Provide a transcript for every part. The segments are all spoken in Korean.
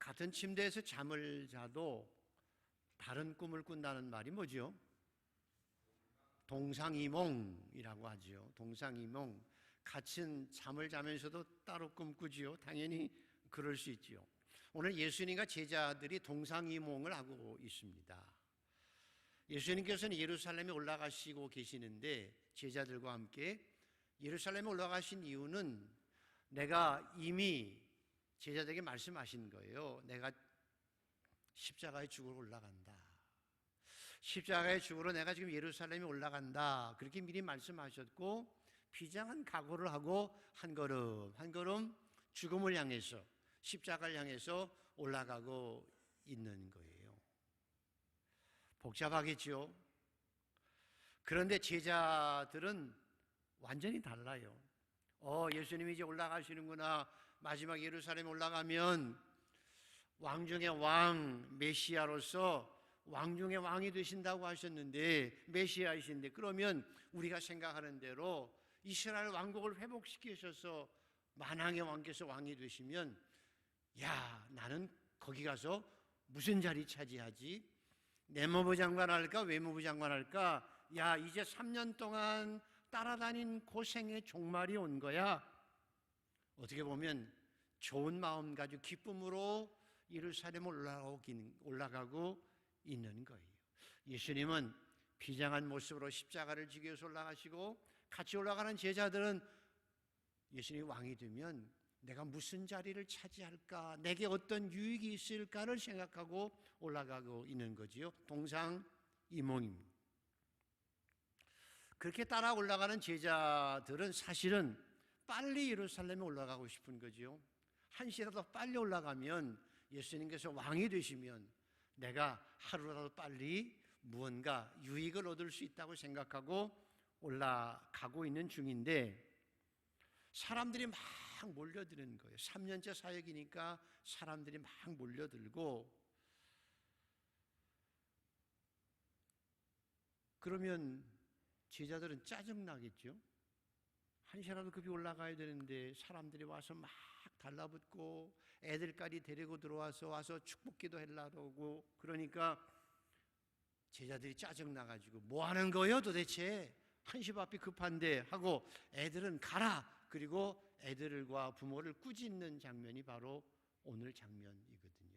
같은 침대에서 잠을 자도 다른 꿈을 꾼다는 말이 뭐죠? 동상이몽이라고 하죠. 동상이몽. 같은 잠을 자면서도 따로 꿈꾸지요. 당연히 그럴 수 있지요. 오늘 예수님과 제자들이 동상이몽을 하고 있습니다. 예수님께서는 예루살렘에 올라가시고 계시는데 제자들과 함께 예루살렘에 올라가신 이유는 내가 이미 제자들에게 말씀하신 거예요. 내가 십자가에 죽으러 올라간다. 십자가에 죽으러 내가 지금 예루살렘에 올라간다. 그렇게 미리 말씀하셨고 비장한 각오를 하고 한 걸음 한 걸음 죽음을 향해서 십자가를 향해서 올라가고 있는 거예요. 복잡하겠죠. 그런데 제자들은 완전히 달라요. 예수님이 이제 올라가시는구나. 마지막 예루살렘에 올라가면 왕 중의 왕, 메시아로서 왕 중의 왕이 되신다고 하셨는데 메시아이신데 그러면 우리가 생각하는 대로 이스라엘 왕국을 회복시키셔서 만왕의 왕께서 왕이 되시면 야, 나는 거기 가서 무슨 자리 차지하지? 내무부 장관 할까? 외무부 장관 할까? 야, 이제 3년 동안 따라다닌 고생의 종말이 온 거야. 어떻게 보면 좋은 마음 가지고 기쁨으로 예루살렘 올라가고 있는 거예요. 예수님은 비장한 모습으로 십자가를 지기 위해서 올라가시고 같이 올라가는 제자들은 예수님이 왕이 되면 내가 무슨 자리를 차지할까, 내게 어떤 유익이 있을까를 생각하고 올라가고 있는 거지요. 동상이몽입니다. 그렇게 따라 올라가는 제자들은 사실은 빨리 예루살렘에 올라가고 싶은 거지요. 한시라도 빨리 올라가면 예수님께서 왕이 되시면 내가 하루라도 빨리 무언가 유익을 얻을 수 있다고 생각하고 올라가고 있는 중인데 사람들이 막 몰려드는 거예요. 3년째 사역이니까 사람들이 막 몰려들고 그러면 제자들은 짜증나겠죠. 한시라도 급히 올라가야 되는데 사람들이 와서 막 달라붙고 애들까지 데리고 들어와서 와서 축복기도 하려고 그러니까 제자들이 짜증나가지고 뭐 하는 거예요 도대체? 한시 앞이 급한데 하고 애들은 가라. 그리고 애들과 부모를 꾸짖는 장면이 바로 오늘 장면이거든요.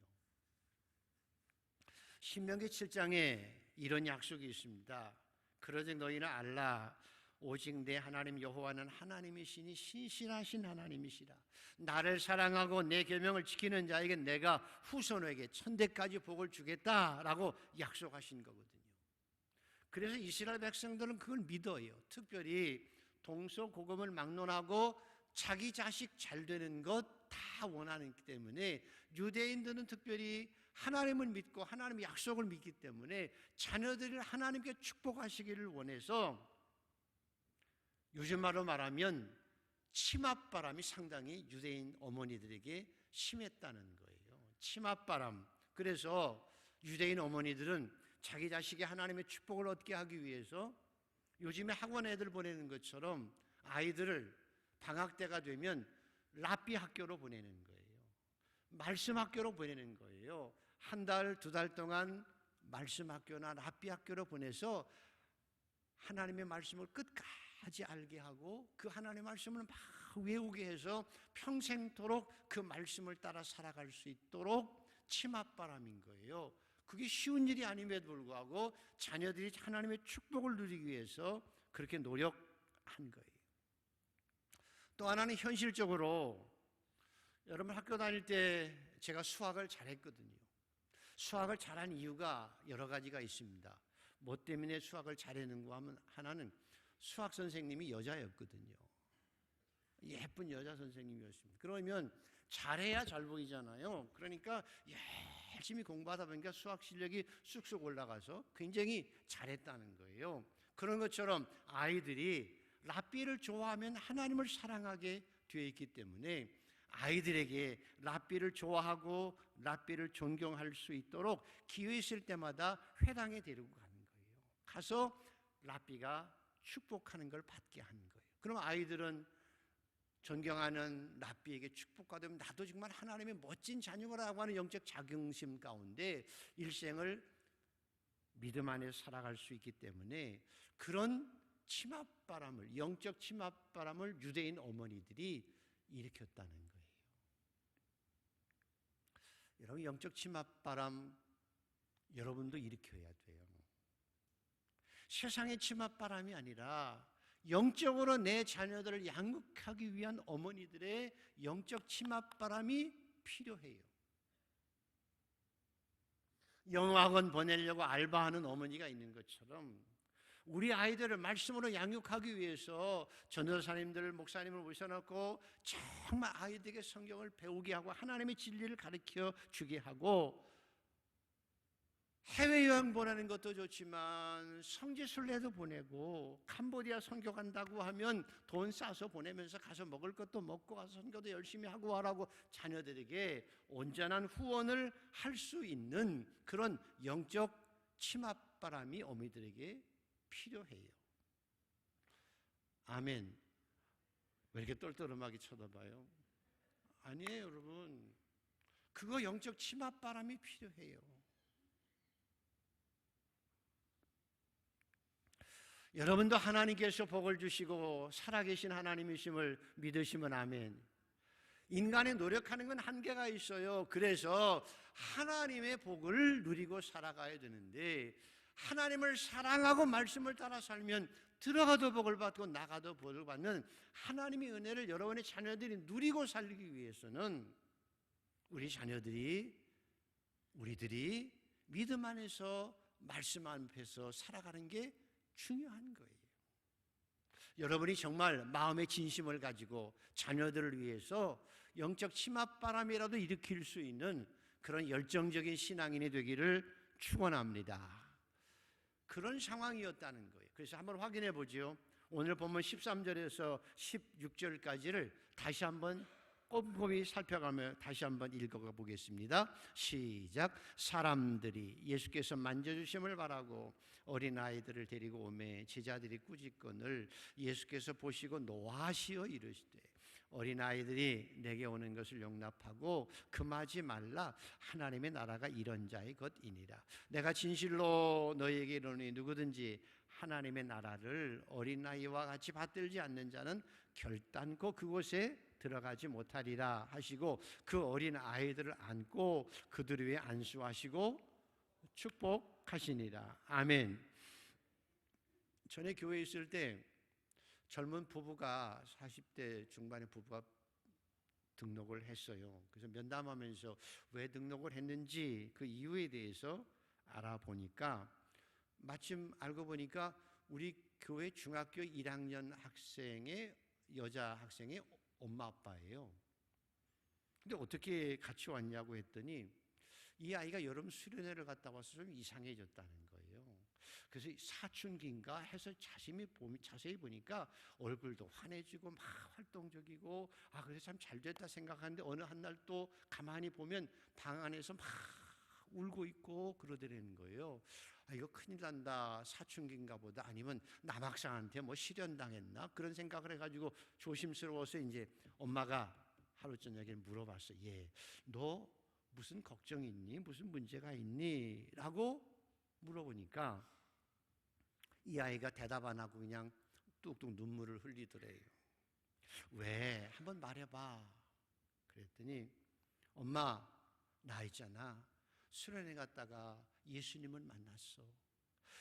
신명기 7장에 이런 약속이 있습니다. 그러즉 너희는 알라 오직 내 하나님 여호와는 하나님이시니 신실하신 하나님이시라. 나를 사랑하고 내 계명을 지키는 자에게 내가 후손에게 천대까지 복을 주겠다라고 약속하신 거거든요. 그래서 이스라엘 백성들은 그걸 믿어요. 특별히 동서고금을 막론하고 자기 자식 잘 되는 것 다 원하기 때문에 유대인들은 특별히 하나님을 믿고 하나님의 약속을 믿기 때문에 자녀들을 하나님께 축복하시기를 원해서 요즘 말로 말하면 치맛바람이 상당히 유대인 어머니들에게 심했다는 거예요. 치맛바람. 그래서 유대인 어머니들은 자기 자식이 하나님의 축복을 얻게 하기 위해서 요즘에 학원 애들 보내는 것처럼 아이들을 방학 때가 되면 랍비 학교로 보내는 거예요. 말씀 학교로 보내는 거예요. 한 달, 두 달 동안 말씀 학교나 랍비 학교로 보내서 하나님의 말씀을 끝까지 알게 하고 그 하나님의 말씀을 막 외우게 해서 평생토록 그 말씀을 따라 살아갈 수 있도록 치맛바람인 거예요. 그게 쉬운 일이 아님에도 불구하고 자녀들이 하나님의 축복을 누리기 위해서 그렇게 노력한 거예요. 또 하나는 현실적으로 여러분 학교 다닐 때 제가 수학을 잘했거든요. 수학을 잘한 이유가 여러 가지가 있습니다. 뭐 때문에 수학을 잘했는가 하면 하나는 수학 선생님이 여자였거든요. 예쁜 여자 선생님이었습니다. 그러면 잘해야 잘 보이잖아요. 그러니까 열심히 공부하다 보니까 수학 실력이 쑥쑥 올라가서 굉장히 잘했다는 거예요. 그런 것처럼 아이들이 랍비를 좋아하면 하나님을 사랑하게 되어 있기 때문에 아이들에게 랍비를 좋아하고 랍비를 존경할 수 있도록 기회 있을 때마다 회당에 데리고 가는 거예요. 가서 랍비가 축복하는 걸 받게 하는 거예요. 그럼 아이들은 존경하는 랍비에게 축복받으면 나도 정말 하나님의 멋진 자녀라고 하는 영적 자긍심 가운데 일생을 믿음 안에 살아갈 수 있기 때문에 그런 치맛바람을, 영적 치맛바람을 유대인 어머니들이 일으켰다는 거예요. 여러분, 영적 치맛바람 여러분도 일으켜야 돼요. 세상의 치맛바람이 아니라 영적으로 내 자녀들을 양육하기 위한 어머니들의 영적 치맛바람이 필요해요. 영어학원 보내려고 알바하는 어머니가 있는 것처럼 우리 아이들을 말씀으로 양육하기 위해서 전도사님들, 목사님을 모셔놓고 정말 아이들에게 성경을 배우게 하고 하나님의 진리를 가르쳐 주게 하고, 해외여행 보내는 것도 좋지만 성지순례도 보내고, 캄보디아 선교 간다고 하면 돈 싸서 보내면서 가서 먹을 것도 먹고 가서 선교도 열심히 하고 하라고 자녀들에게 온전한 후원을 할 수 있는 그런 영적 치맛바람이 어머니들에게 필요해요. 아멘. 왜 이렇게 똘똘하게 쳐다봐요? 아니에요, 여러분. 그거 영적 치맛바람이 필요해요. 여러분도 하나님께서 복을 주시고 살아계신 하나님이심을 믿으시면 아멘. 인간의 노력하는 건 한계가 있어요. 그래서 하나님의 복을 누리고 살아가야 되는데, 하나님을 사랑하고 말씀을 따라 살면 들어가도 복을 받고 나가도 복을 받는 하나님의 은혜를 여러분의 자녀들이 누리고 살기 위해서는 우리들이 믿음 안에서 말씀 앞에서 살아가는 게 중요한 거예요. 여러분이 정말 마음의 진심을 가지고 자녀들을 위해서 영적 치맛바람이라도 일으킬 수 있는 그런 열정적인 신앙인이 되기를 축원합니다. 그런 상황이었다는 거예요. 그래서 한번 확인해 보죠. 오늘 본문 13절에서 16절까지를 다시 한번 꼼꼼히 살펴가며 다시 한번 읽어가 보겠습니다. 시작. 사람들이 예수께서 만져주심을 바라고 어린아이들을 데리고 오매 제자들이 꾸짖거늘 예수께서 보시고 노하시어 이르시되, 어린아이들이 내게 오는 것을 용납하고 금하지 말라. 하나님의 나라가 이런 자의 것이니라. 내가 진실로 너희에게 이르노니 누구든지 하나님의 나라를 어린아이와 같이 받들지 않는 자는 결단코 그곳에 들어가지 못하리라 하시고, 그 어린 아이들을 안고 그들 위에 안수하시고 축복하시니라. 아멘. 전에 교회에 있을 때 젊은 부부가, 40대 중반의 부부가 등록을 했어요. 그래서 면담하면서 왜 등록을 했는지 그 이유에 대해서 알아보니까, 마침 알고 보니까 우리 교회 중학교 1학년 학생의, 여자 학생의 엄마 아빠예요. 근데 어떻게 같이 왔냐고 했더니 이 아이가 여름 수련회를 갔다 와서 좀 이상해졌다는 거예요. 그래서 사춘기인가 해서 자세히 보니까 얼굴도 환해지고 막 활동적이고, 그래서 참 잘됐다 생각하는데 어느 한날 또 가만히 보면 방 안에서 막 울고 있고 그러더라는 거예요. 이거 큰일 난다, 사춘기인가 보다, 아니면 남학생한테 뭐 실연당했나, 그런 생각을 해가지고 조심스러워서 이제 엄마가 하루 저녁에 물어봤어. 너 무슨 걱정이 있니? 무슨 문제가 있니? 라고 물어보니까 이 아이가 대답 안 하고 그냥 뚝뚝 눈물을 흘리더래요. 왜? 한번 말해봐. 그랬더니, 엄마, 나 있잖아, 수련회 갔다가 예수님을 만났어.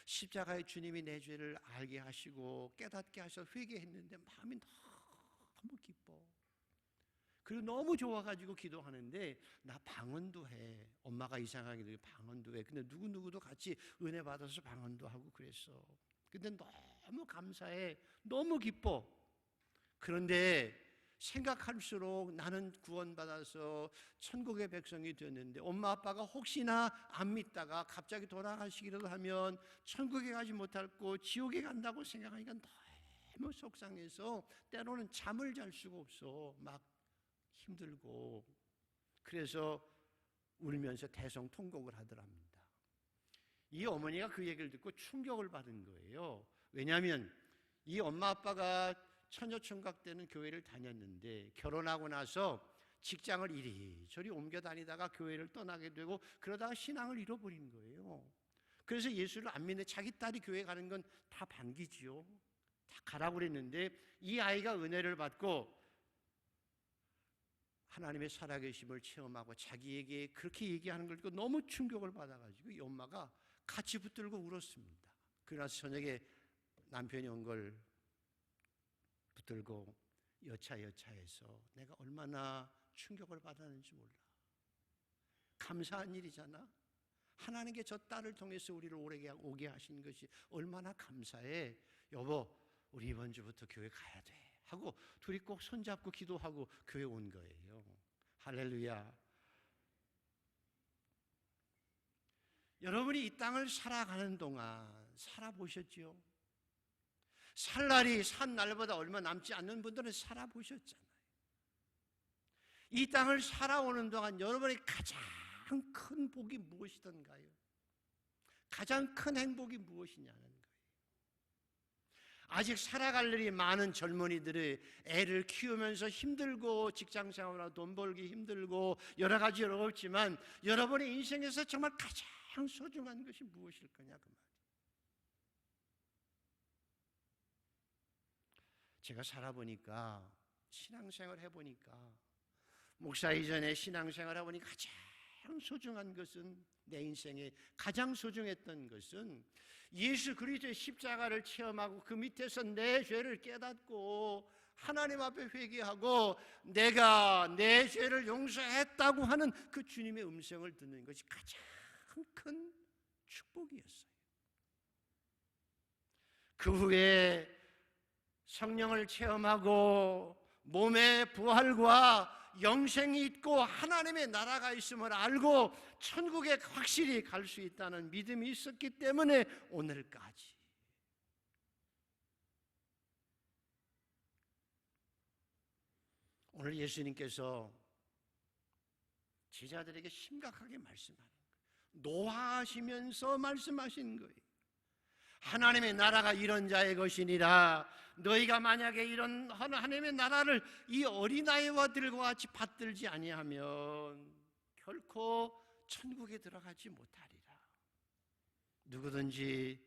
십자가의 주님이 내 죄를 알게 하시고 깨닫게 하셔서 회개했는데 마음이 너무 기뻐. 그리고 너무 좋아가지고 기도하는데 나 방언도 해. 엄마가 이상하게 방언도 해. 근데 누구누구도 같이 은혜 받아서 방언도 하고 그랬어. 근데 너무 감사해. 너무 기뻐. 그런데 생각할수록 나는 구원받아서 천국의 백성이 되었는데 엄마 아빠가 혹시나 안 믿다가 갑자기 돌아가시기라도 하면 천국에 가지 못하고 지옥에 간다고 생각하니까 너무 속상해서 때로는 잠을 잘 수가 없어. 막 힘들고. 그래서 울면서 대성통곡을 하더랍니다. 이 어머니가 그 얘기를 듣고 충격을 받은 거예요. 왜냐하면 이 엄마 아빠가 처녀총각 때는 교회를 다녔는데 결혼하고 나서 직장을 이리저리 옮겨 다니다가 교회를 떠나게 되고 그러다가 신앙을 잃어버린 거예요. 그래서 예수를 안 믿는 자기 딸이 교회 가는 건 다 반기지요. 다 가라고 그랬는데 이 아이가 은혜를 받고 하나님의 살아계심을 체험하고 자기에게 그렇게 얘기하는 걸 듣고 너무 충격을 받아가지고 이 엄마가 같이 붙들고 울었습니다. 그러나서 저녁에 남편이 온 걸 붙들고 여차여차해서 내가 얼마나 충격을 받았는지 몰라. 감사한 일이잖아. 하나님께 저 딸을 통해서 우리를 오게 하신 것이 얼마나 감사해. 여보, 우리 이번 주부터 교회 가야 돼 하고 둘이 꼭 손잡고 기도하고 교회 온 거예요. 할렐루야. 여러분이 이 땅을 살아가는 동안 살아보셨죠? 살 날이 산 날보다 얼마 남지 않는 분들은 살아보셨잖아요. 이 땅을 살아오는 동안 여러분의 가장 큰 복이 무엇이던가요? 가장 큰 행복이 무엇이냐는 거예요. 아직 살아갈 일이 많은 젊은이들이 애를 키우면서 힘들고 직장생활하고 돈 벌기 힘들고 여러 가지 어렵지만 여러분의 인생에서 정말 가장 소중한 것이 무엇일 거냐 그 말이에요. 제가 살아보니까 신앙생활 해보니까 목사 이전에 신앙생활 해보니까 가장 소중한 것은 내 인생에 가장 소중했던 것은 예수 그리스도의 십자가를 체험하고 그 밑에서 내 죄를 깨닫고 하나님 앞에 회개하고 내가 내 죄를 용서했다고 하는 그 주님의 음성을 듣는 것이 가장 큰 축복이었어요. 그 후에 성령을 체험하고 몸의 부활과 영생이 있고 하나님의 나라가 있음을 알고 천국에 확실히 갈 수 있다는 믿음이 있었기 때문에 오늘까지 오늘 예수님께서 제자들에게 심각하게 말씀하는 거예요. 노하시면서 말씀하신 거예요. 하나님의 나라가 이런 자의 것이니라. 너희가 만약에 이런 하나님의 나라를 이 어린아이와 들과 같이 받들지 아니하면 결코 천국에 들어가지 못하리라. 누구든지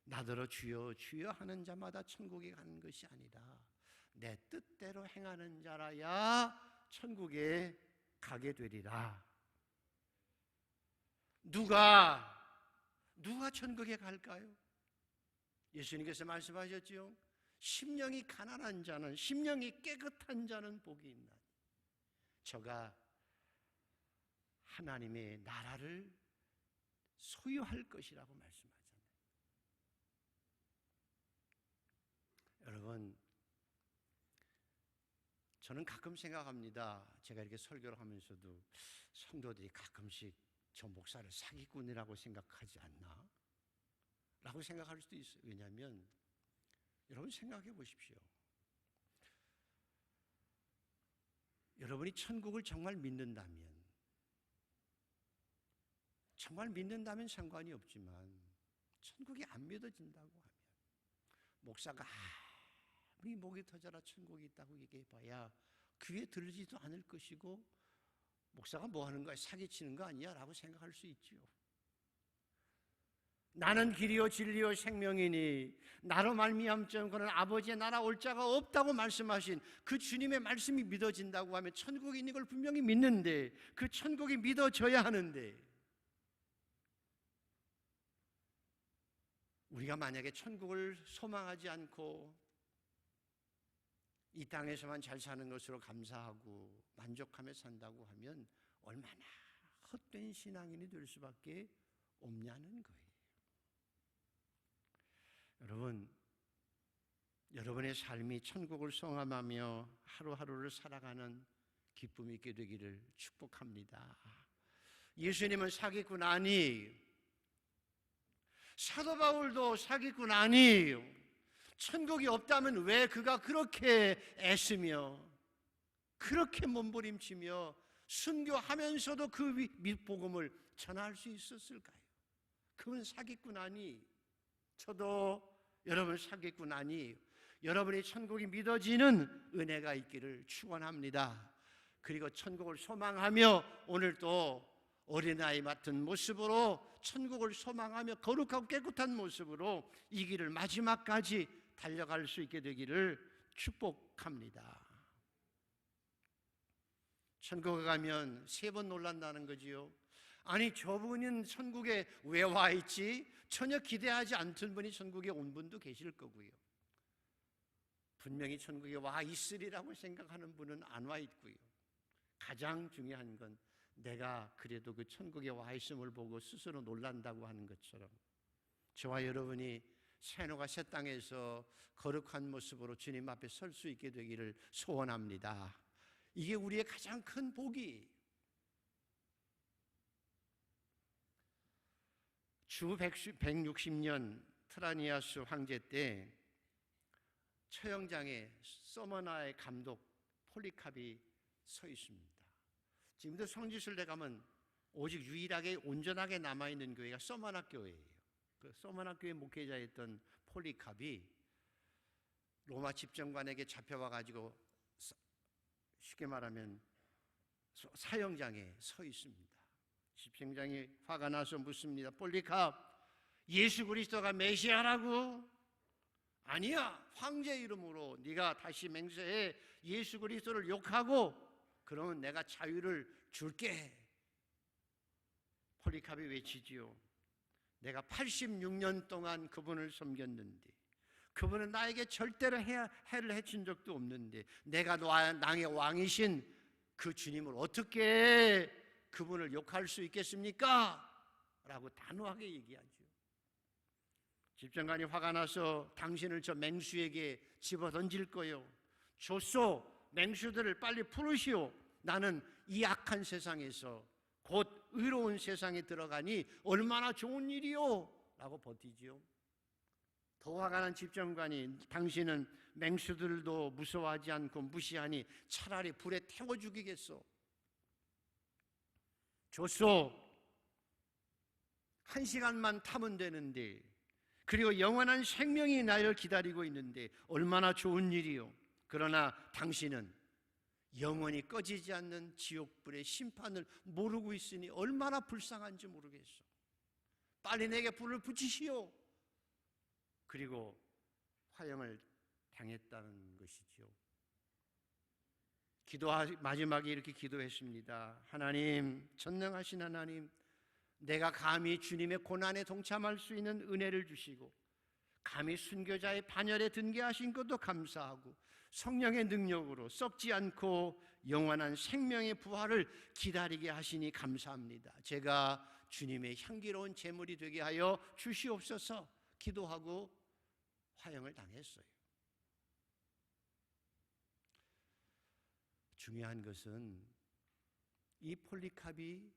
나더러 주여 주여 하는 자마다 천국에 가는 것이 아니라 내 뜻대로 행하는 자라야 천국에 가게 되리라. 누가 천국에 갈까요? 예수님께서 말씀하셨지요. 심령이 가난한 자는, 심령이 깨끗한 자는 복이 있나니 저가 하나님의 나라를 소유할 것이라고 말씀하잖아요. 여러분, 저는 가끔 생각합니다. 제가 이렇게 설교를 하면서도 성도들이 가끔씩 저 목사를 사기꾼이라고 생각하지 않나? 라고 생각할 수도 있어요. 왜냐하면 여러분 생각해 보십시오. 여러분이 천국을 정말 믿는다면 상관이 없지만 천국이 안 믿어진다고 하면 목사가 아무리 목이 터져라 천국이 있다고 얘기해봐야 귀에 들리지도 않을 것이고 목사가 뭐 하는 거야? 사기치는 거 아니야? 라고 생각할 수 있지요. 나는 길이요 진리요 생명이니 나로 말미암지 그는 아버지의 나라 올 자가 없다고 말씀하신 그 주님의 말씀이 믿어진다고 하면 천국이 있는 걸 분명히 믿는데 그 천국이 믿어져야 하는데 우리가 만약에 천국을 소망하지 않고 이 땅에서만 잘 사는 것으로 감사하고 만족하며 산다고 하면 얼마나 헛된 신앙인이 될 수밖에 없냐는 거예요. 여러분, 여러분의 삶이 천국을 소망하며 하루하루를 살아가는 기쁨이 있게 되기를 축복합니다. 예수님은 사기꾼 아니에요. 사도 바울도 사기꾼 아니에요. 천국이 없다면 왜 그가 그렇게 애쓰며 그렇게 몸부림치며 순교하면서도 그 복음을 전할 수 있었을까요? 그건 사기꾼 아니에요. 저도 여러분 사기꾼 아니에요. 여러분의 천국이 믿어지는 은혜가 있기를 축원합니다. 그리고 천국을 소망하며 오늘도 어린아이 같은 모습으로 천국을 소망하며 거룩하고 깨끗한 모습으로 이 길을 마지막까지 달려갈 수 있게 되기를 축복합니다. 천국에 가면 3번 놀란다는 거지요. 아니, 저분은 천국에 왜 와 있지? 전혀 기대하지 않던 분이 천국에 온 분도 계실 거고요. 분명히 천국에 와 있으리라고 생각하는 분은 안 와 있고요. 가장 중요한 건 내가 그래도 그 천국에 와 있음을 보고 스스로 놀란다고 하는 것처럼 저와 여러분이 새노가 새 땅에서 거룩한 모습으로 주님 앞에 설 수 있게 되기를 소원합니다. 이게 우리의 가장 큰 복이. 주 160년 트라니아스 황제 때 처형장에 서머나의 감독 폴리캅이 서 있습니다. 지금도 성지순례 가면 오직 유일하게 온전하게 남아있는 교회가 서머나 교회예요. 그 서머나 교회 목회자였던 폴리캅이 로마 집정관에게 잡혀와가지고 쉽게 말하면 사형장에 서 있습니다. 집정장이 화가 나서 묻습니다. 폴리캅, 예수 그리스도가 메시아라고? 아니야, 황제 이름으로 네가 다시 맹세해. 예수 그리스도를 욕하고 그러면 내가 자유를 줄게. 폴리캅이 외치지요. 내가 86년 동안 그분을 섬겼는데, 그분은 나에게 절대로 해를 해친 적도 없는데, 내가 낭의 왕이신 그 주님을 어떻게 그분을 욕할 수 있겠습니까? 라고 단호하게 얘기하죠. 집정관이 화가 나서 당신을 저 맹수에게 집어던질 거요. 좋소, 맹수들을 빨리 풀으시오. 나는 이 악한 세상에서 곧 의로운 세상에 들어가니 얼마나 좋은 일이요. 라고 버티지요. 더 화가 난 집정관이 당신은 맹수들도 무서워하지 않고 무시하니 차라리 불에 태워 죽이겠소. 좋소, 1시간만 타면 되는데, 그리고 영원한 생명이 나를 기다리고 있는데 얼마나 좋은 일이요. 그러나 당신은 영원히 꺼지지 않는 지옥불의 심판을 모르고 있으니 얼마나 불쌍한지 모르겠소. 빨리 내게 불을 붙이시오. 그리고 화형을 당했다는 것이죠. 마지막에 이렇게 기도했습니다. 하나님, 전능하신 하나님, 내가 감히 주님의 고난에 동참할 수 있는 은혜를 주시고 감히 순교자의 반열에 등게 하신 것도 감사하고 성령의 능력으로 썩지 않고 영원한 생명의 부활을 기다리게 하시니 감사합니다. 제가 주님의 향기로운 제물이 되게 하여 주시옵소서 기도하고 화형을 당했어요. 중요한 것은 이 폴리캅이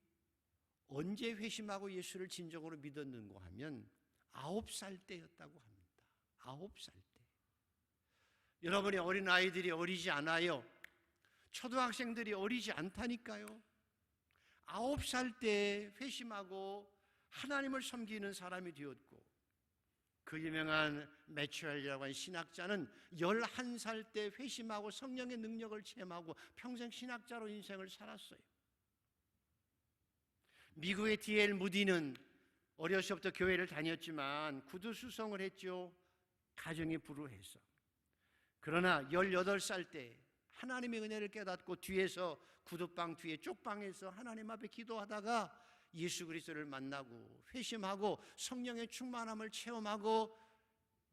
언제 회심하고 예수를 진정으로 믿었는가 하면 9살 때였다고 합니다. 9살 때. 여러분의 어린아이들이 어리지 않아요. 초등학생들이 어리지 않다니까요. 9살 때 회심하고 하나님을 섬기는 사람이 되었고, 그 유명한 매추엘이라고 하는 신학자는 11살 때 회심하고 성령의 능력을 체험하고 평생 신학자로 인생을 살았어요. 미국의 D.L. 무디는 어렸을 때부터 교회를 다녔지만 구두수성을 했죠. 가정이 불우해서. 그러나 18살 때 하나님의 은혜를 깨닫고 뒤에서 구두방 뒤에 쪽방에서 하나님 앞에 기도하다가 예수 그리스도를 만나고 회심하고 성령의 충만함을 체험하고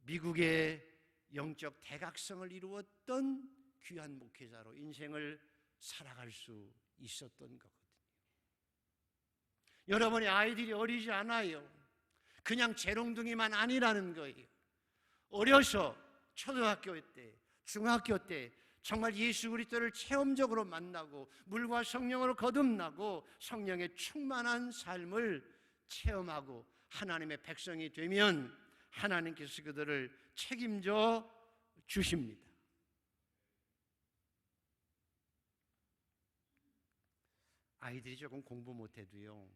미국의 영적 대각성을 이루었던 귀한 목회자로 인생을 살아갈 수 있었던 거거든요. 여러분의 아이들이 어리지 않아요. 그냥 재롱둥이만 아니라는 거예요. 어려서 초등학교 때, 중학교 때 정말 예수 그리스도를 체험적으로 만나고 물과 성령으로 거듭나고 성령의 충만한 삶을 체험하고 하나님의 백성이 되면 하나님께서 그들을 책임져 주십니다. 아이들이 조금 공부 못해도요,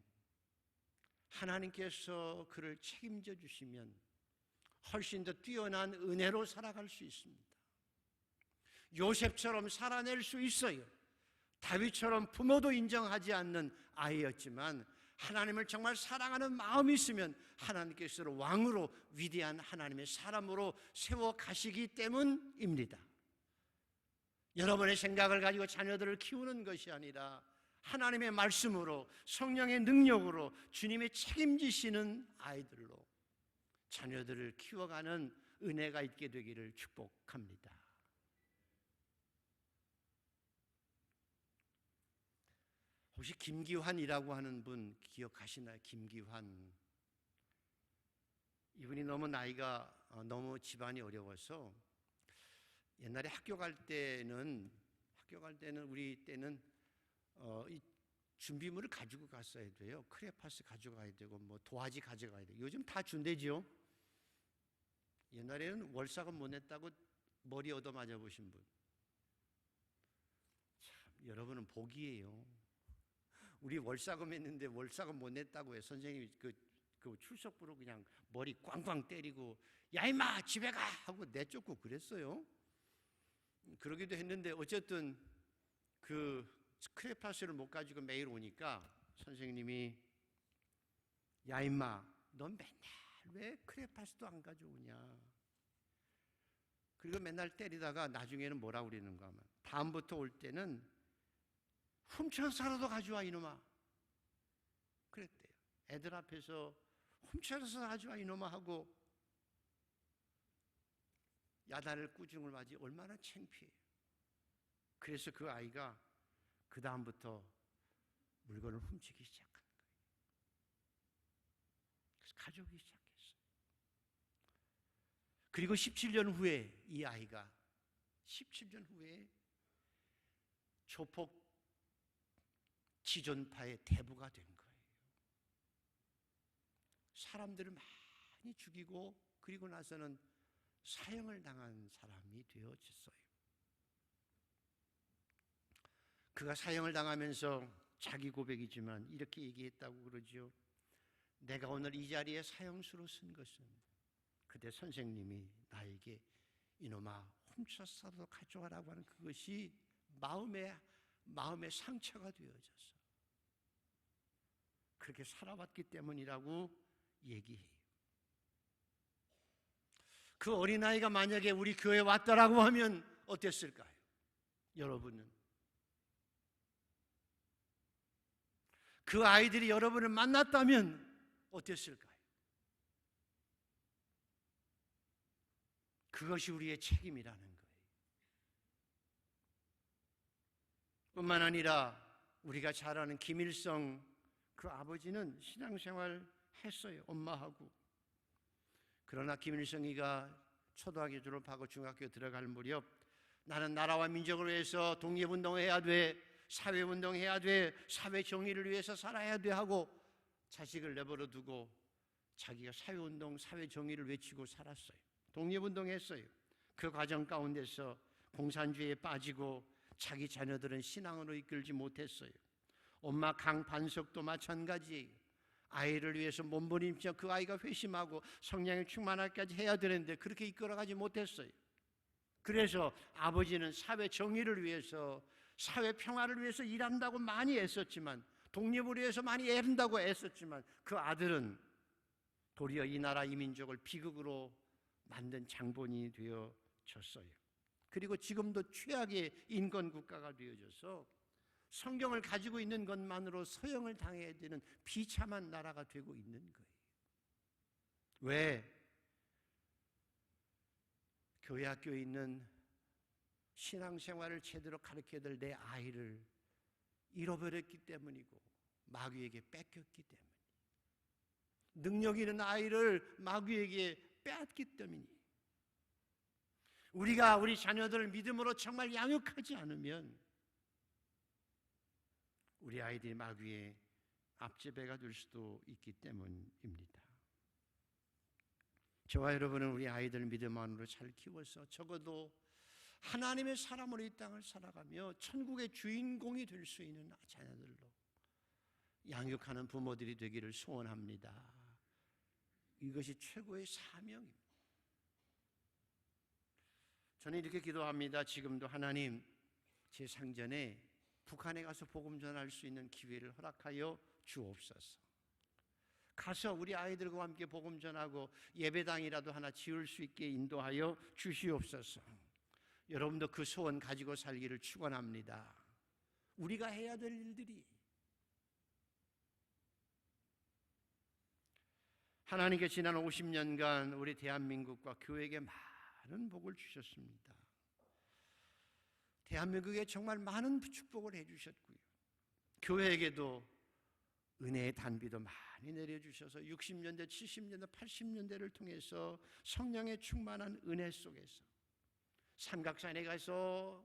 하나님께서 그를 책임져 주시면 훨씬 더 뛰어난 은혜로 살아갈 수 있습니다. 요셉처럼 살아낼 수 있어요. 다윗처럼 부모도 인정하지 않는 아이였지만 하나님을 정말 사랑하는 마음이 있으면 하나님께서 왕으로 위대한 하나님의 사람으로 세워 가시기 때문입니다. 여러분의 생각을 가지고 자녀들을 키우는 것이 아니라 하나님의 말씀으로, 성령의 능력으로 주님의 책임지시는 아이들로 자녀들을 키워가는 은혜가 있게 되기를 축복합니다. 혹시 김기환이라고 하는 분 기억하시나요? 김기환. 이분이 너무 나이가 너무 집안이 어려워서 옛날에 학교 갈 때는 우리 때는 이 준비물을 가지고 갔어야 돼요. 크레파스 가져가야 되고 뭐 도화지 가져가야 돼요. 요즘 다 준대죠. 옛날에는 월사금 못 냈다고 머리 얻어맞아 보신 분. 참, 여러분은 복이에요. 우리 월사금 했는데 월사금 못 냈다고 해. 선생님이 그 출석부로 그냥 머리 꽝꽝 때리고 야 임마 집에 가 하고 내쫓고 그랬어요. 그러기도 했는데 어쨌든 그 크레파스를 못 가지고 매일 오니까 선생님이 야 임마 넌 맨날 왜 크레파스도 안 가져오냐. 그리고 맨날 때리다가 나중에는 뭐라고 그러는가 하면 다음부터 올 때는 훔쳐서라도 가져와 이놈아 그랬대요. 애들 앞에서 훔쳐서 가져와 이놈아 하고 야단을 꾸중을 맞이 얼마나 창피해요. 그래서 그 아이가 그 다음부터 물건을 훔치기 시작한 거예요. 그래서 가져오기 시작했어요. 그리고 17년 후에 이 아이가 17년 후에 조폭 지존파의 대부가 된 거예요. 사람들을 많이 죽이고 그리고 나서는 사형을 당한 사람이 되어졌어요. 그가 사형을 당하면서 자기 고백이지만 이렇게 얘기했다고 그러죠. 내가 오늘 이 자리에 사형수로 쓴 것은 그때 선생님이 나에게 이놈아 훔쳤어도 가져가라고 하는 그것이 마음의 상처가 되어져서 그렇게 살아왔기 때문이라고 얘기해요. 그 어린아이가 만약에 우리 교회에 왔더라고 하면 어땠을까요? 여러분은 그 아이들이 여러분을 만났다면 어땠을까요? 그것이 우리의 책임이라는 거예요. 뿐만 아니라 우리가 잘 아는 김일성 그 아버지는 신앙생활 했어요. 엄마하고. 그러나 김일성이가 초등학교 졸업하고 중학교 들어갈 무렵 나는 나라와 민족을 위해서 독립운동해야 돼, 사회운동해야 돼, 사회 정의를 위해서 살아야 돼 하고 자식을 내버려 두고 자기가 사회운동, 사회 정의를 외치고 살았어요. 독립운동했어요. 그 과정 가운데서 공산주의에 빠지고 자기 자녀들은 신앙으로 이끌지 못했어요. 엄마 강반석도 마찬가지예요. 아이를 위해서 몸부림쳐 그 아이가 회심하고 성령에 충만하기까지 해야 되는데 그렇게 이끌어가지 못했어요. 그래서 아버지는 사회 정의를 위해서, 사회 평화를 위해서 일한다고 많이 애썼지만, 독립을 위해서 많이 애른다고 애썼지만 그 아들은 도리어 이 나라 이 민족을 비극으로 만든 장본인이 되어졌어요. 그리고 지금도 최악의 인권국가가 되어져서 성경을 가지고 있는 것만으로 서형을 당해야 되는 비참한 나라가 되고 있는 거예요. 왜? 교회 학교에 있는 신앙생활을 제대로 가르쳐야 될 내 아이를 잃어버렸기 때문이고 마귀에게 뺏겼기 때문이에요. 능력 있는 아이를 마귀에게 빼앗기 때문이에요. 우리가 우리 자녀들을 믿음으로 정말 양육하지 않으면 우리 아이들이 마귀의 앞제배가 될 수도 있기 때문입니다. 저와 여러분은 우리 아이들 믿음 안으로 잘 키워서 적어도 하나님의 사람으로 이 땅을 살아가며 천국의 주인공이 될 수 있는 자녀들로 양육하는 부모들이 되기를 소원합니다. 이것이 최고의 사명입니다. 저는 이렇게 기도합니다. 지금도 하나님, 제 상전에 북한에 가서 복음 전할 수 있는 기회를 허락하여 주옵소서. 가서 우리 아이들과 함께 복음 전하고 예배당이라도 하나 지을 수 있게 인도하여 주시옵소서. 여러분도 그 소원 가지고 살기를 축원합니다. 우리가 해야 될 일들이, 하나님께 지난 50년간 우리 대한민국과 교회에게 많은 복을 주셨습니다. 대한민국에 정말 많은 축복을 해주셨고요, 교회에게도 은혜의 단비도 많이 내려주셔서 60년대, 70년대, 80년대를 통해서 성령의 충만한 은혜 속에서 삼각산에 가서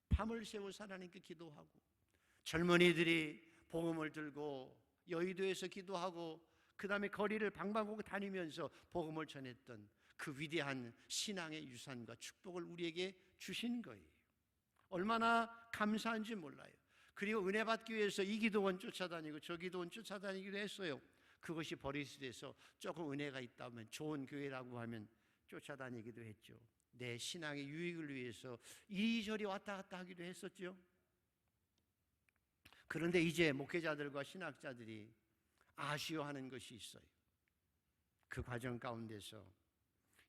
밤을 새워 하나님께 기도하고, 젊은이들이 복음을 들고 여의도에서 기도하고 그 다음에 거리를 방방곡곡 다니면서 복음을 전했던 그 위대한 신앙의 유산과 축복을 우리에게 주신 거예요. 얼마나 감사한지 몰라요. 그리고 은혜 받기 위해서 이 기도원 쫓아다니고 저 기도원 쫓아다니기도 했어요. 그것이 버릇이 돼서 조금 은혜가 있다면, 좋은 교회라고 하면 쫓아다니기도 했죠. 내 신앙의 유익을 위해서 이리저리 왔다 갔다 하기도 했었죠. 그런데 이제 목회자들과 신학자들이 아쉬워하는 것이 있어요. 그 과정 가운데서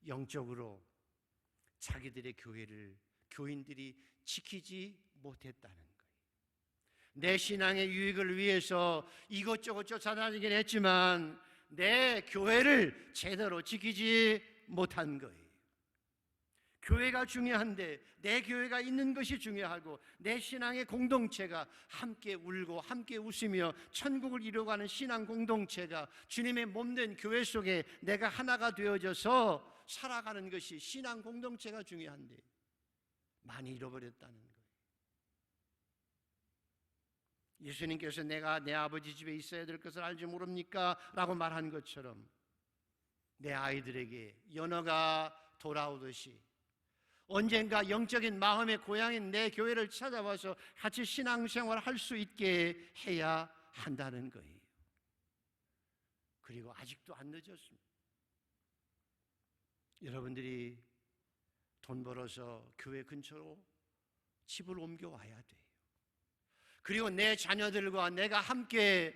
영적으로 자기들의 교회를 교인들이 지키지 못했다는 거예요. 내 신앙의 유익을 위해서 이것저것 쫓아다니긴 했지만 내 교회를 제대로 지키지 못한 거예요. 교회가 중요한데 내 교회가 있는 것이 중요하고, 내 신앙의 공동체가 함께 울고 함께 웃으며 천국을 이루어가는 신앙 공동체가 주님의 몸된 교회 속에 내가 하나가 되어져서 살아가는 것이 신앙 공동체가 중요한데 많이 잃어버렸다는 거예요. 예수님께서 내가 내 아버지 집에 있어야 될 것을 알지 모릅니까? 라고 말한 것처럼 내 아이들에게 연어가 돌아오듯이 언젠가 영적인 마음의 고향인 내 교회를 찾아와서 같이 신앙생활을 할 수 있게 해야 한다는 거예요. 그리고 아직도 안 늦었습니다. 여러분들이 돈 벌어서 교회 근처로 집을 옮겨와야 돼요. 그리고 내 자녀들과 내가 함께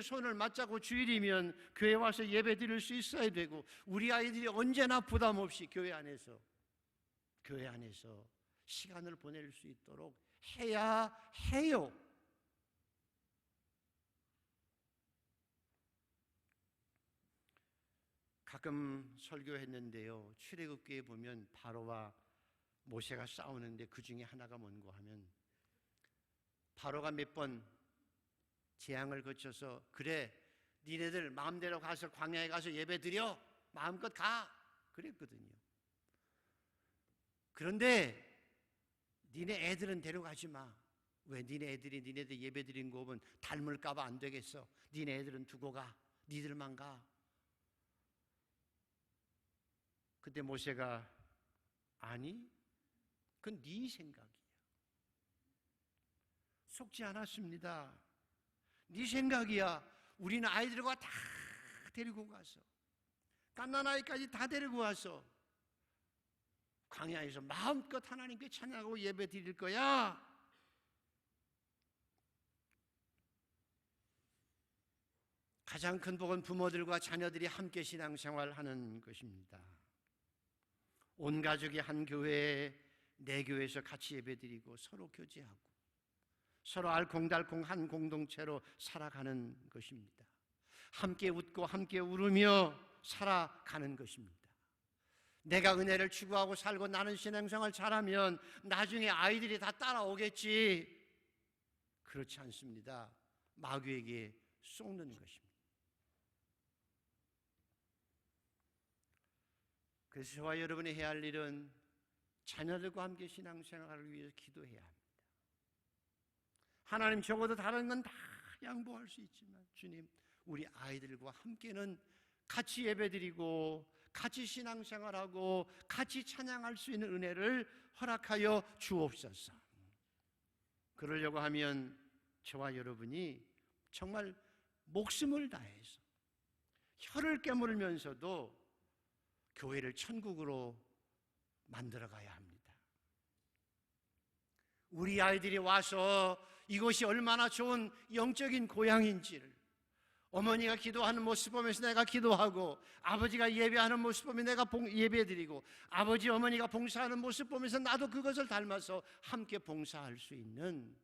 손을 맞잡고 주일이면 교회 와서 예배 드릴 수 있어야 되고, 우리 아이들이 언제나 부담 없이 교회 안에서 시간을 보낼 수 있도록 해야 해요. 가끔 설교했는데요, 출애굽기에 보면 바로와 모세가 싸우는데 그 중에 하나가 뭔고 하면, 바로가 몇 번 재앙을 거쳐서 그래 니네들 마음대로 가서 광야에 가서 예배 드려, 마음껏 가 그랬거든요. 그런데 니네 애들은 데려가지 마. 왜? 니네 애들이 니네들 예배 드린 거 보면 닮을까 봐 안 되겠어. 니네 애들은 두고 가. 니들만 가. 그때 모세가 아니, 그건 네 생각이야. 속지 않았습니다. 네 생각이야. 우리는 아이들과 다 데리고 가서, 갓난아이까지 다 데리고 와서 광야에서 마음껏 하나님께 찬양하고 예배 드릴 거야. 가장 큰 복은 부모들과 자녀들이 함께 신앙생활하는 것입니다. 온 가족이 한 교회에, 내 교회에서 같이 예배드리고 서로 교제하고 서로 알콩달콩 한 공동체로 살아가는 것입니다. 함께 웃고 함께 울으며 살아가는 것입니다. 내가 은혜를 추구하고 살고 나는 신앙생활 잘하면 나중에 아이들이 다 따라오겠지. 그렇지 않습니다. 마귀에게 속는 것입니다. 그래서 저와 여러분이 해야 할 일은 자녀들과 함께 신앙생활을 위해서 기도해야 합니다. 하나님, 적어도 다른 건 다 양보할 수 있지만 주님, 우리 아이들과 함께는 같이 예배드리고 같이 신앙생활하고 같이 찬양할 수 있는 은혜를 허락하여 주옵소서. 그러려고 하면 저와 여러분이 정말 목숨을 다해서 혀를 깨물면서도 교회를 천국으로 만들어가야 합니다. 우리 아이들이 와서 이것이 얼마나 좋은 영적인 고향인지를, 어머니가 기도하는 모습 보면서 내가 기도하고, 아버지가 예배하는 모습 보면 내가 예배드리고, 아버지 어머니가 봉사하는 모습 보면서 나도 그것을 닮아서 함께 봉사할 수 있는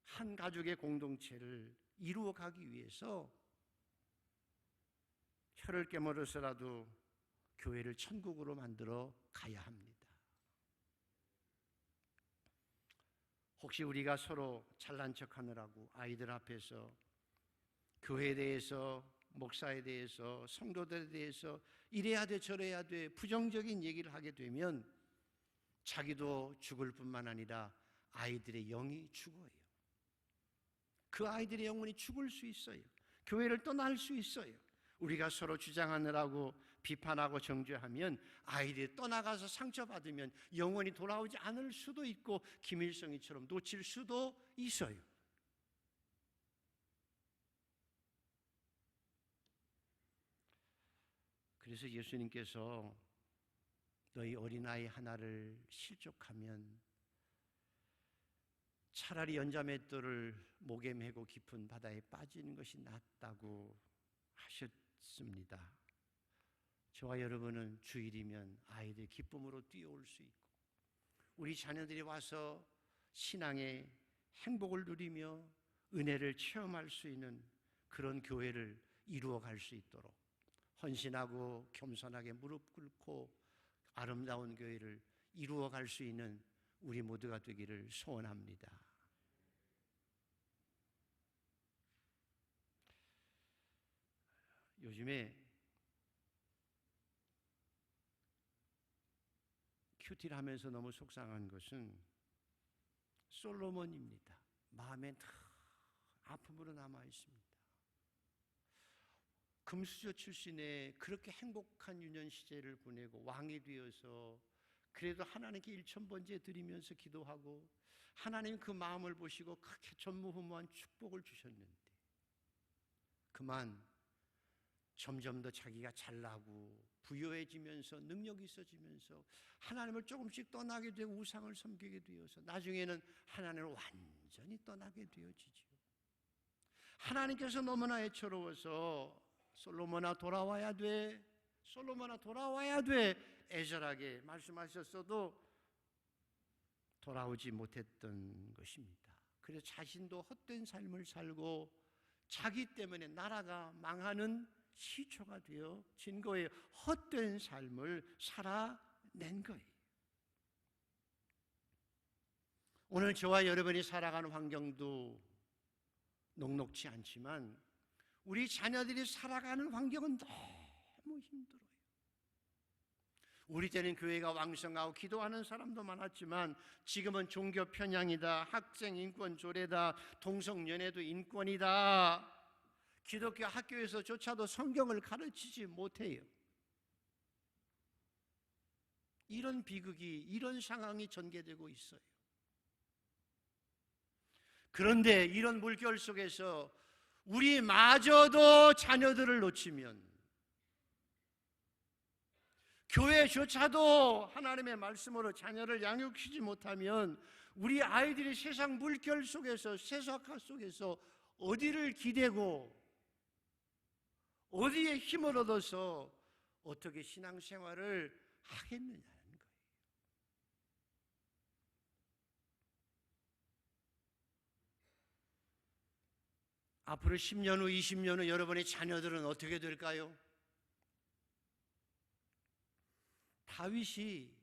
한 가족의 공동체를 이루어가기 위해서 혀를 깨물어서라도 교회를 천국으로 만들어 가야 합니다. 혹시 우리가 서로 잘난 척하느라고 아이들 앞에서 교회에 대해서, 목사에 대해서, 성도들에 대해서 이래야 돼 저래야 돼 부정적인 얘기를 하게 되면 자기도 죽을 뿐만 아니라 아이들의 영이 죽어요. 그 아이들의 영혼이 죽을 수 있어요. 교회를 떠날 수 있어요. 우리가 서로 주장하느라고 비판하고 정죄하면 아이들이 떠나가서 상처받으면 영원히 돌아오지 않을 수도 있고 김일성이처럼 놓칠 수도 있어요. 그래서 예수님께서 너희 어린아이 하나를 실족하면 차라리 연자맷돌을 목에 메고 깊은 바다에 빠지는 것이 낫다고 하셨습니다. 저와 여러분은 주일이면 아이들 기쁨으로 뛰어올 수 있고, 우리 자녀들이 와서 신앙의 행복을 누리며 은혜를 체험할 수 있는 그런 교회를 이루어갈 수 있도록 헌신하고 겸손하게 무릎 꿇고 아름다운 교회를 이루어갈 수 있는 우리 모두가 되기를 소원합니다. 요즘에 큐티를 하면서 너무 속상한 것은 솔로몬입니다. 마음에 늘 아픔으로 남아 있습니다. 금수저 출신의 그렇게 행복한 유년 시절을 보내고 왕이 되어서 그래도 하나님께 일천번제 드리면서 기도하고 하나님 그 마음을 보시고 그렇게 전무후무한 축복을 주셨는데 그만 점점 더 자기가 잘나고 부유해지면서 능력이 있어지면서 하나님을 조금씩 떠나게 되고 우상을 섬기게 되어서 나중에는 하나님을 완전히 떠나게 되어지죠. 하나님께서 너무나 애처로워서 솔로몬아 돌아와야 돼, 솔로몬아 돌아와야 돼 애절하게 말씀하셨어도 돌아오지 못했던 것입니다. 그래서 자신도 헛된 삶을 살고 자기 때문에 나라가 망하는 시초가 되어진 거예요. 헛된 삶을 살아낸 거예요. 오늘 저와 여러분이 살아가는 환경도 녹록지 않지만 우리 자녀들이 살아가는 환경은 너무 힘들어요. 우리 때는 교회가 왕성하고 기도하는 사람도 많았지만 지금은 종교 편향이다, 학생 인권 조례다, 동성연애도 인권이다, 기독교 학교에서조차도 성경을 가르치지 못해요. 이런 비극이, 이런 상황이 전개되고 있어요. 그런데 이런 물결 속에서 우리마저도 자녀들을 놓치면, 교회조차도 하나님의 말씀으로 자녀를 양육시키지 못하면 우리 아이들이 세상 물결 속에서, 세속화 속에서 어디를 기대고 어디에 힘을 얻어서 어떻게 신앙생활을 하겠느냐는 거예요. 앞으로 10년 후, 20년 후 여러분의 자녀들은 어떻게 될까요? 다윗이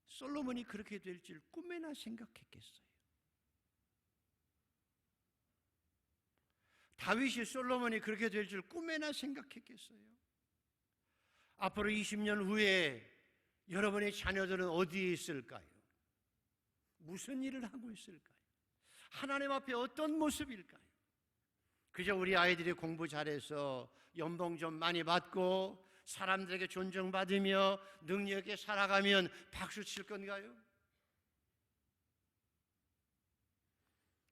솔로몬이 그렇게 될 줄 꿈에나 생각했겠어요? 다윗이 솔로몬이 그렇게 될 줄 꿈에나 생각했겠어요? 앞으로 20년 후에 여러분의 자녀들은 어디에 있을까요? 무슨 일을 하고 있을까요? 하나님 앞에 어떤 모습일까요? 그저 우리 아이들이 공부 잘해서 연봉 좀 많이 받고 사람들에게 존중받으며 능력 있게 살아가면 박수 칠 건가요?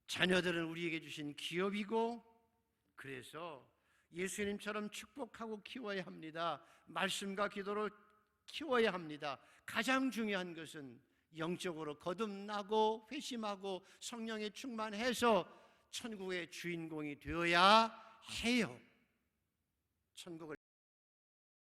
자녀들은 우리에게 주신 기업이고, 그래서 예수님처럼 축복하고 키워야 합니다. 말씀과 기도로 키워야 합니다. 가장 중요한 것은 영적으로 거듭나고 회심하고 성령에 충만해서 천국의 주인공이 되어야 해요. 천국을